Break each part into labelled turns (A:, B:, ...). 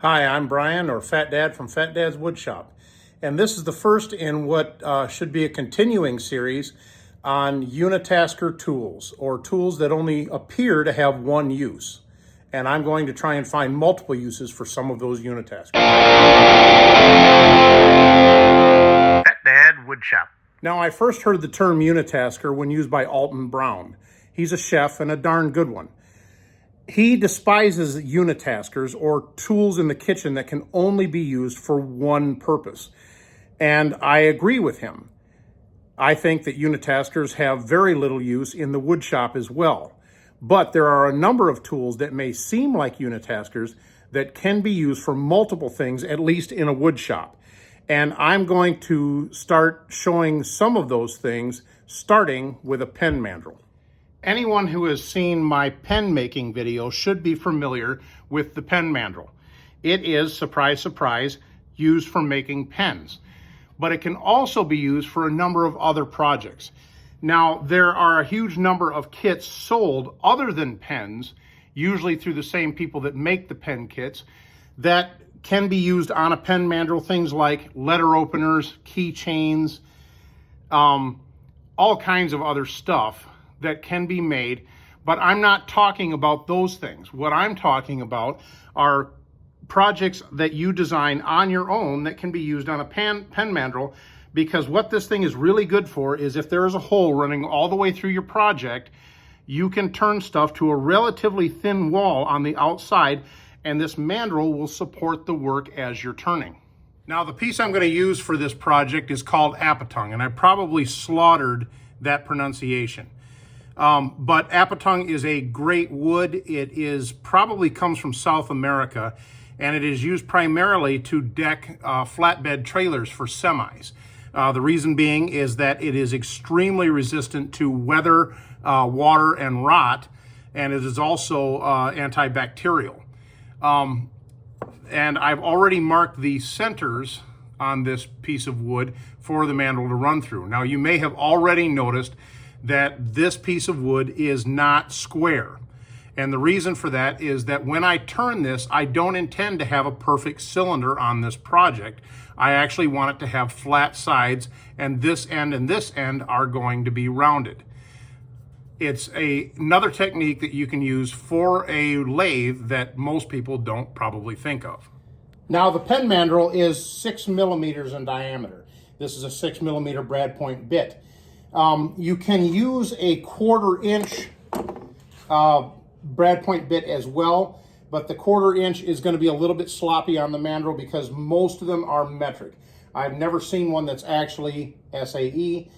A: Hi, I'm Brian, or Fat Dad from Fat Dad's Woodshop, and this is the first in what should be a continuing series on Unitasker tools, or tools that only appear to have one use. And I'm going to try and find multiple uses for some of those Unitaskers. Fat Dad Woodshop. Now, I first heard the term Unitasker when used by Alton Brown. He's a chef and a darn good one. He despises unitaskers, or tools in the kitchen that can only be used for one purpose. And I agree with him. I think that unitaskers have very little use in the wood shop as well. But there are a number of tools that may seem like unitaskers that can be used for multiple things, at least in a wood shop. And I'm going to start showing some of those things, starting with a pen mandrel. Anyone who has seen my pen making video should be familiar with the pen mandrel. It is, surprise, surprise, used for making pens, but it can also be used for a number of other projects. Now, there are a huge number of kits sold other than pens, usually through the same people that make the pen kits, that can be used on a pen mandrel, things like letter openers, keychains, all kinds of other stuff that can be made, but I'm not talking about those things. What I'm talking about are projects that you design on your own that can be used on a pen mandrel, because what this thing is really good for is if there is a hole running all the way through your project, you can turn stuff to a relatively thin wall on the outside, and this mandrel will support the work as you're turning. Now, the piece I'm going to use for this project is called Apatong, and I probably slaughtered that pronunciation. But Apatong is a great wood. It is probably comes from South America, and it is used primarily to deck flatbed trailers for semis. The reason being is that it is extremely resistant to weather, water, and rot, and it is also antibacterial. And I've already marked the centers on this piece of wood for the mandrel to run through. Now, you may have already noticed that this piece of wood is not square. And the reason for that is that when I turn this, I don't intend to have a perfect cylinder on this project. I actually want it to have flat sides, and this end and this end are going to be rounded. It's another technique that you can use for a lathe that most people don't probably think of. Now, the pen mandrel is 6 millimeters in diameter. This is a 6 millimeter brad point bit. You can use a 1/4 inch brad point bit as well, but the 1/4 inch is going to be a little bit sloppy on the mandrel because most of them are metric. I've never seen one that's actually SAE,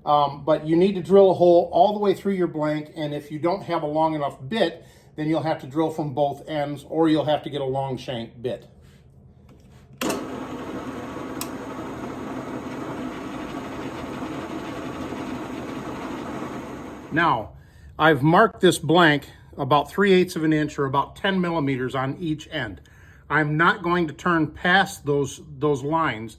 A: but you need to drill a hole all the way through your blank, and if you don't have a long enough bit, then you'll have to drill from both ends, or you'll have to get a long shank bit. Now, I've marked this blank about 3/8 of an inch, or about 10 millimeters on each end. I'm not going to turn past those lines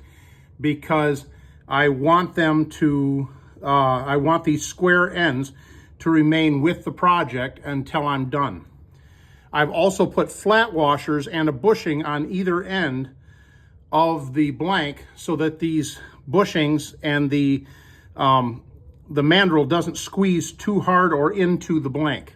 A: because I want them to, I want these square ends to remain with the project until I'm done. I've also put flat washers and a bushing on either end of the blank so that these bushings and the mandrel doesn't squeeze too hard or into the blank.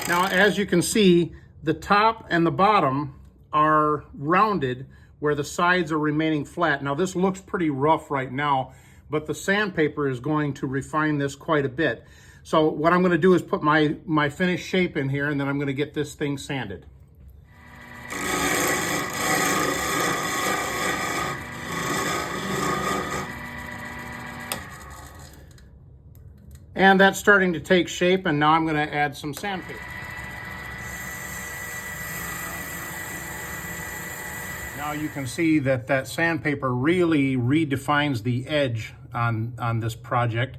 A: Now, as you can see, the top and the bottom are rounded where the sides are remaining flat. Now, this looks pretty rough right now, but the sandpaper is going to refine this quite a bit. So what I'm going to do is put my finished shape in here, and then I'm going to get this thing sanded. And that's starting to take shape, and now I'm going to add some sandpaper. Now you can see that that sandpaper really redefines the edge on this project.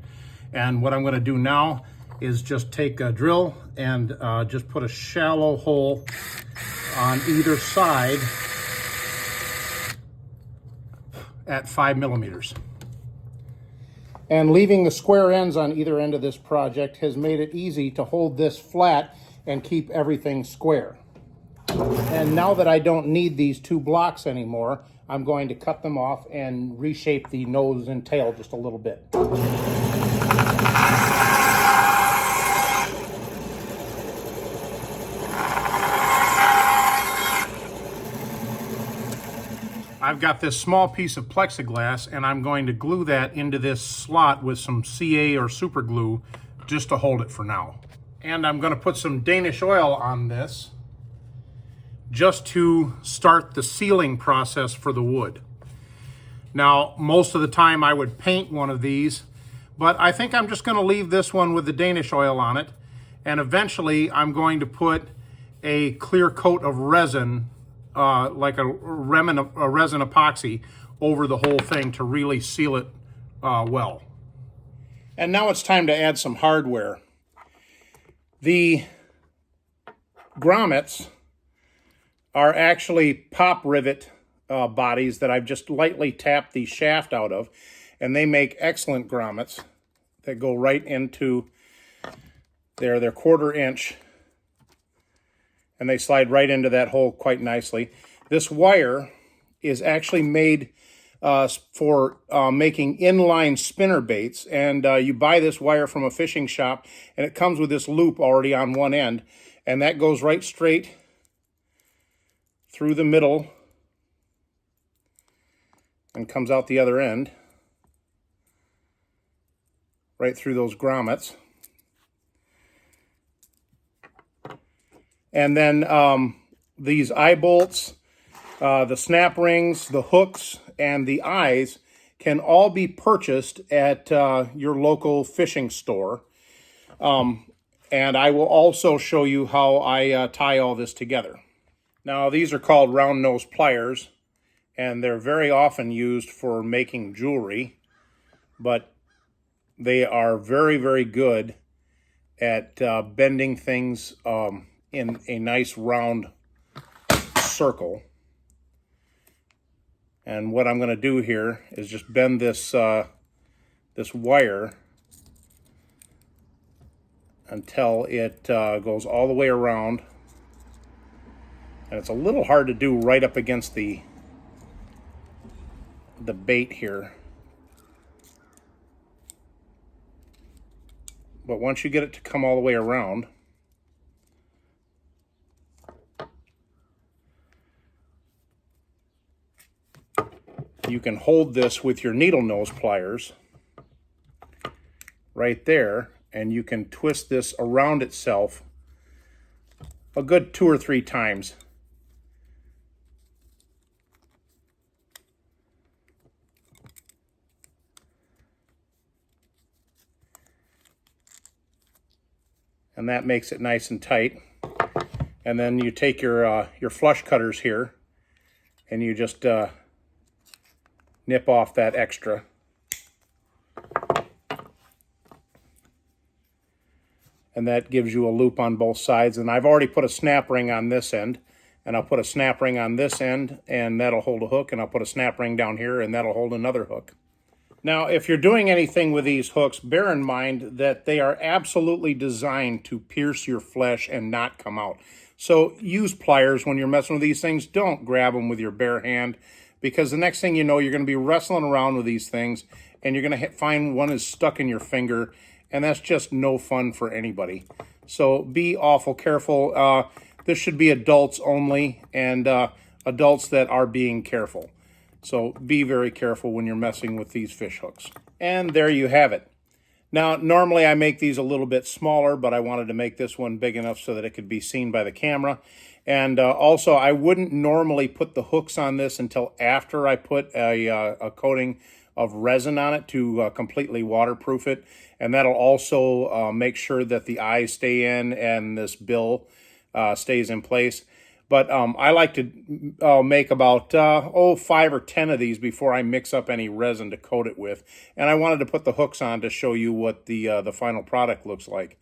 A: And what I'm going to do now is just take a drill and just put a shallow hole on either side at 5 millimeters. And leaving the square ends on either end of this project has made it easy to hold this flat and keep everything square. And now that I don't need these two blocks anymore, I'm going to cut them off and reshape the nose and tail just a little bit. I've got this small piece of plexiglass and I'm going to glue that into this slot with some CA or super glue just to hold it for now. And I'm going to put some Danish oil on this just to start the sealing process for the wood. Now, most of the time I would paint one of these, but I think I'm just going to leave this one with the Danish oil on it, and eventually I'm going to put a clear coat of resin, like a resin epoxy, over the whole thing to really seal it well. And now it's time to add some hardware. The grommets are actually pop rivet bodies that I've just lightly tapped the shaft out of, and they make excellent grommets that go right into there. They're 1/4 inch, and they slide right into that hole quite nicely. This wire is actually made for making inline spinner baits, and you buy this wire from a fishing shop, and it comes with this loop already on one end, and that goes right straight through the middle and comes out the other end, right through those grommets. And then these eye bolts, the snap rings, the hooks, and the eyes can all be purchased at your local fishing store. And I will also show you how I tie all this together. Now, these are called round nose pliers, and they're very often used for making jewelry, but they are very, very good at bending things in a nice round circle. And what I'm going to do here is just bend this this wire until it goes all the way around. And it's a little hard to do right up against the bait here. But once you get it to come all the way around, you can hold this with your needle nose pliers right there, and you can twist this around itself a good 2 or 3 times. And that makes it nice and tight. And then you take your flush cutters here, and you just nip off that extra. And that gives you a loop on both sides. And I've already put a snap ring on this end, and I'll put a snap ring on this end, and that'll hold a hook, and I'll put a snap ring down here, and that'll hold another hook. Now, if you're doing anything with these hooks, bear in mind that they are absolutely designed to pierce your flesh and not come out. So use pliers when you're messing with these things. Don't grab them with your bare hand, because the next thing you know, you're going to be wrestling around with these things, and you're going to find one is stuck in your finger, and that's just no fun for anybody. So be awful careful. This should be adults only, and adults that are being careful. So be very careful when you're messing with these fish hooks. And there you have it. Now, normally I make these a little bit smaller, but I wanted to make this one big enough so that it could be seen by the camera. And also, I wouldn't normally put the hooks on this until after I put a coating of resin on it to completely waterproof it. And that'll also make sure that the eyes stay in and this bill stays in place. But I like to make about 5 or 10 of these before I mix up any resin to coat it with. And I wanted to put the hooks on to show you what the final product looks like.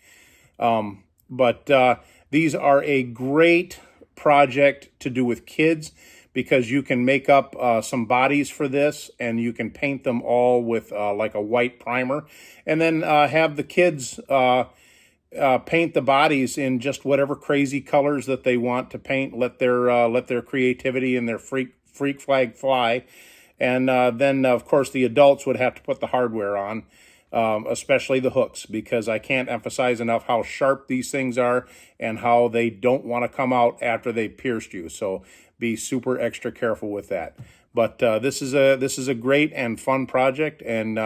A: But these are a great project to do with kids because you can make up some bodies for this and you can paint them all with like a white primer, and then have the kids paint the bodies in just whatever crazy colors that they want to paint. Let their creativity and their freak flag fly. And then, of course, the adults would have to put the hardware on, especially the hooks, because I can't emphasize enough how sharp these things are and how they don't want to come out after they pierced you. So be super extra careful with that. But this is a great and fun project, and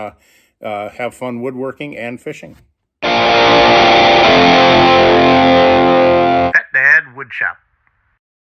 A: have fun woodworking and fishing. Pet Dad Woodshop.